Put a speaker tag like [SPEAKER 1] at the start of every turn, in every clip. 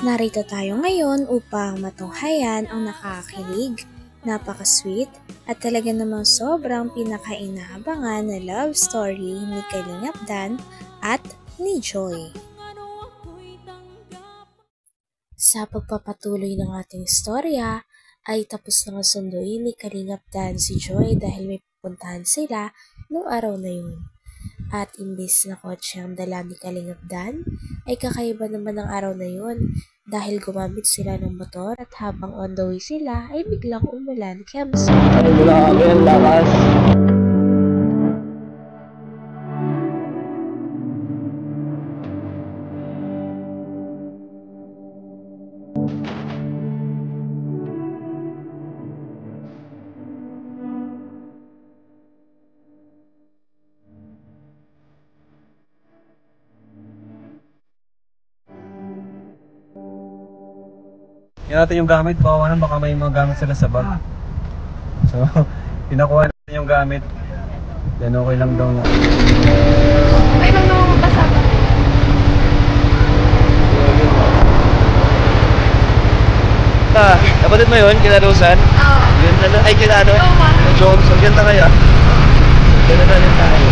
[SPEAKER 1] Narito tayo ngayon upang matunghayan ang nakakakilig, napaka-sweet at talaga namang sobrang pinaka-inaabangan na love story ni Kalingap Dan at ni Joy. Sa pagpapatuloy ng ating istorya ay tapos na sunduin ni Kalingap Dan si Joy dahil may pupuntahan sila noong araw na yun. At imbis na kotse ang dala ni Kalingap Dan, ay kakaiba naman ang araw na yun dahil gumamit sila ng motor at habang on the way sila ay biglang umulan kaya mas...
[SPEAKER 2] Ay, grabe ang lakas. Yan natin yung gamit, baka may mga gamit sila sa bag. So, pinakuha natin yung gamit. Then okay lang daw na.
[SPEAKER 3] Okay lang daw kasama.
[SPEAKER 2] Napatid mo yun, kina Rosan?
[SPEAKER 3] Oo.
[SPEAKER 2] Yun na ay kina ano? Johnson, ganda kaya? Ganda na rin tayo.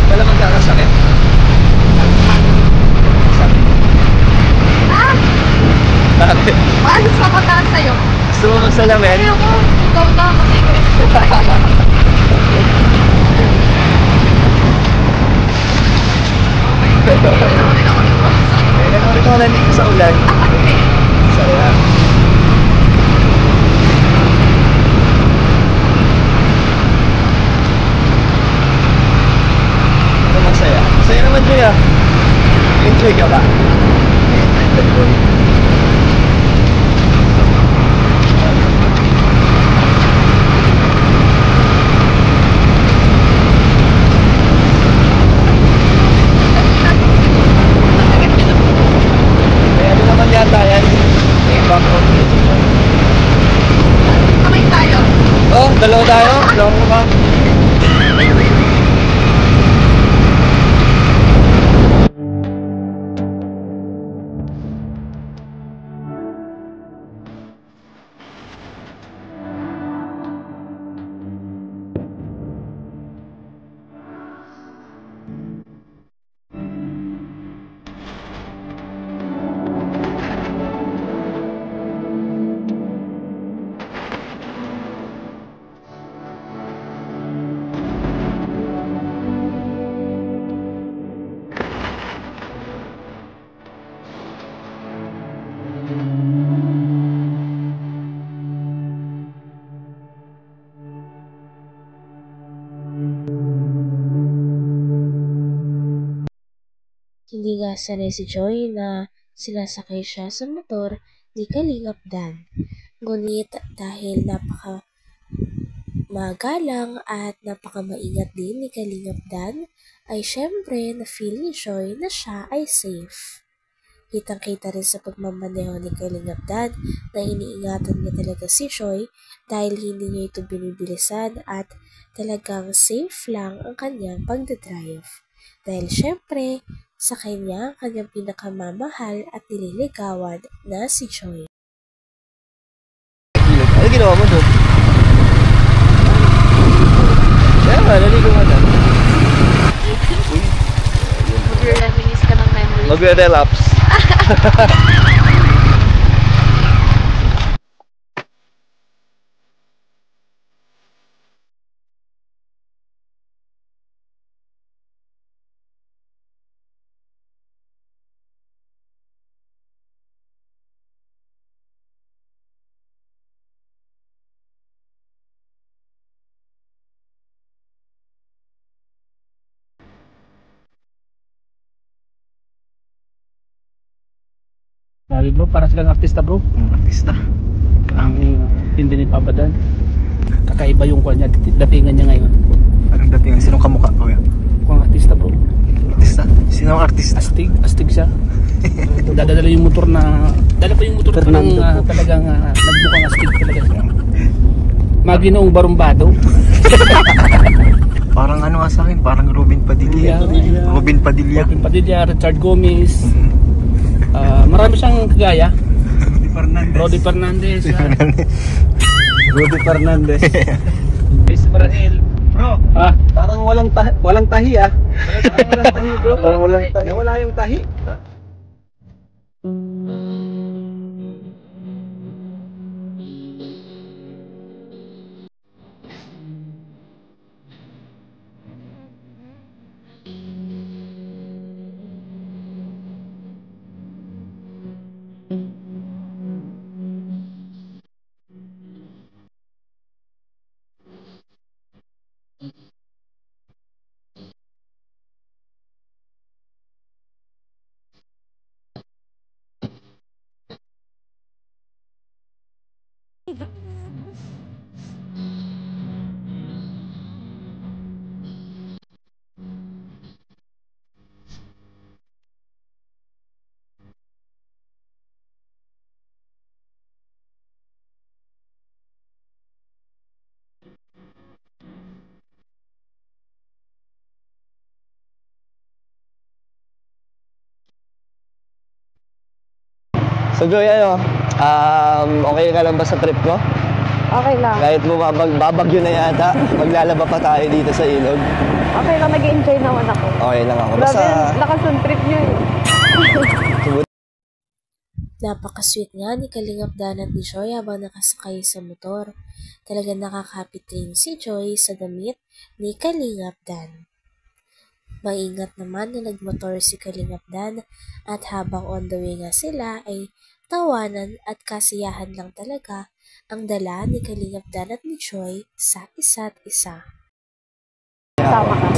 [SPEAKER 2] Wala magkakasakit. Bakit?
[SPEAKER 3] Paano sa pagkaan sa'yo?
[SPEAKER 2] Gusto mo magsalamin?
[SPEAKER 3] Ayoko. Ikaw na kasi.
[SPEAKER 2] Nanonood ko na dito sa ulan. Saya. Ano masaya? Masaya naman Joy ah. Enjoy ka ba? Dalawa tayo? Dalawa ko ba?
[SPEAKER 1] Hindi nga sanay si Joy na sinasakay siya sa motor ni Kalingap Dan. Ngunit dahil napaka magalang at napaka maingat din ni Kalingap Dan, ay syempre na-feel ni Joy na siya ay safe. Kitang-kita rin sa pagmamaneho ni Kalingap Dan na iniingatan niya talaga si Joy dahil hindi niya ito binibilisan at talagang safe lang ang kanyang pagdadrive. Dahil syempre, sa kanya, kanyang pinakamamahal at nililigawan na si Joy.
[SPEAKER 2] Ano ginawa mo doon? Kaya ba, naligo mo na.
[SPEAKER 3] Mag-reminisce ka ng memories.
[SPEAKER 2] Mag-relapse.
[SPEAKER 4] Sabi bro, para silang artista bro.
[SPEAKER 2] Artista.
[SPEAKER 4] Ang hindi ni Papa Dan. Kakaiba yung kuha niya, datingan niya ngayon.
[SPEAKER 2] Anong datingan? Sinong kamukha ko yan?
[SPEAKER 4] Kung artista bro.
[SPEAKER 2] Artista? Sino ang artista?
[SPEAKER 4] Astig siya. Dadala yung motor na, dala pa yung motor ko ng talagang nagbukang astig talaga siya. Maginoong barumbado.
[SPEAKER 5] Parang ano nga sa akin, parang Robin Padilla. Robin Padilla.
[SPEAKER 4] Robin Padilla, Richard Gomez. Marami siyang kagaya. Rodi Fernandez.
[SPEAKER 2] Rudy Fernandez.
[SPEAKER 4] Israel.
[SPEAKER 2] Bro, parang walang tahi ah. Walang tahi bro. Parang walang tahi. Wala yung tahi.
[SPEAKER 5] So Joy, okay ka lang ba sa trip ko?
[SPEAKER 3] Okay lang.
[SPEAKER 5] Kahit babagyo na yata, maglalaba pa tayo dito sa ilog.
[SPEAKER 3] Okay lang, nag-enjoy naman ako.
[SPEAKER 5] Okay lang ako.
[SPEAKER 3] Grabe,
[SPEAKER 5] Basta,
[SPEAKER 3] lakas ng trip niyo eh.
[SPEAKER 1] Napaka-sweet nga ni Kalingap Dan at ni Joy habang nakasakay sa motor. Talagang nakakapit rin si Joy sa damit ni Kalingap Dan. Maingat naman na nagmotor si Kalingap Dan at habang on the way nga sila ay tawanan at kasiyahan lang talaga ang dala ni Kalingap Dan at ni Joy sa isa't isa.
[SPEAKER 3] Sama ka.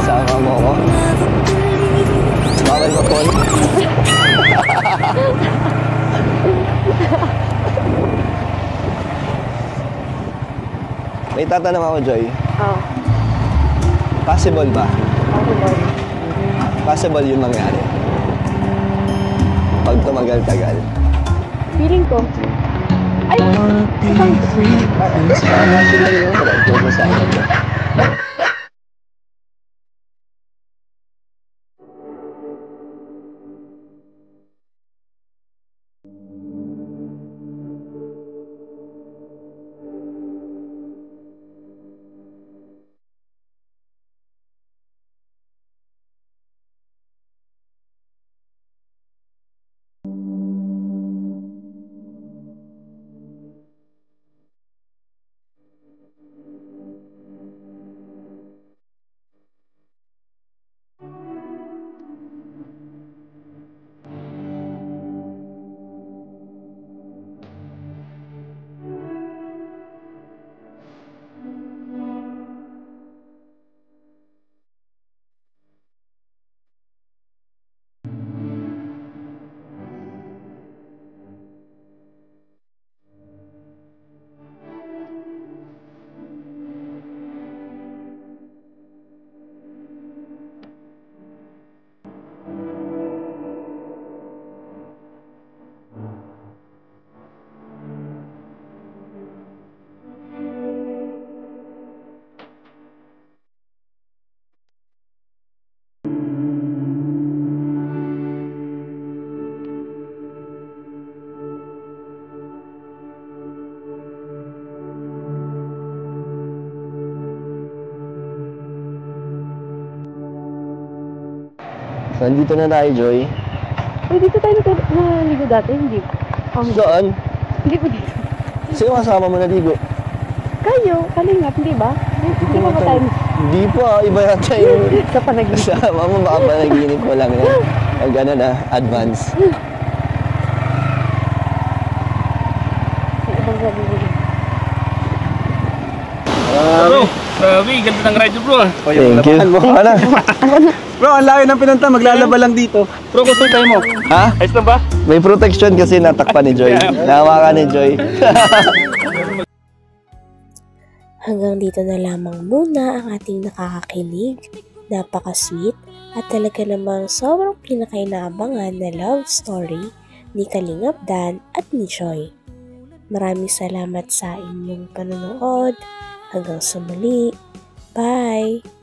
[SPEAKER 5] sama mo ako. Bawal ba po? May tatanong ako, Joy.
[SPEAKER 3] Oh,
[SPEAKER 5] Possible ba?
[SPEAKER 3] possible.
[SPEAKER 5] Possible yung mangyari. Pag tumagal-tagal.
[SPEAKER 3] Feeling ko. Ay!
[SPEAKER 5] So, nandito na tayo, Joy.
[SPEAKER 3] Uy, dito tayo naligo dati, hindi.
[SPEAKER 5] Saan?
[SPEAKER 3] Hindi po dito.
[SPEAKER 5] Sino kasama mo naligo?
[SPEAKER 3] Kayo, Kalingap, hindi ba? Hindi ba tayo
[SPEAKER 5] Hindi pa, iba yata yung
[SPEAKER 3] sa panaginip?
[SPEAKER 5] kasama mo. Baka panaginip mo lang yan. Pag ano na, advance.
[SPEAKER 3] Sa ibang naligo.
[SPEAKER 4] Grabe, ganda ng ride bro.
[SPEAKER 5] Thank you. Ano?
[SPEAKER 2] Bro, ang layo ng pinunta. Maglalaba lang dito.
[SPEAKER 4] Bro, gusto tayo mo.
[SPEAKER 5] Ha?
[SPEAKER 4] Ayos lang ba?
[SPEAKER 5] May protection kasi natakpan ni Joy. Nahawakan ni Joy.
[SPEAKER 1] Hanggang dito na lamang muna ang ating nakakakilig, napaka-sweet at talaga namang sobrang pinakainaabangan na love story ni Kalingap Dan at ni Joy. Maraming salamat sa inyong panonood. Hanggang sa muli. Bye!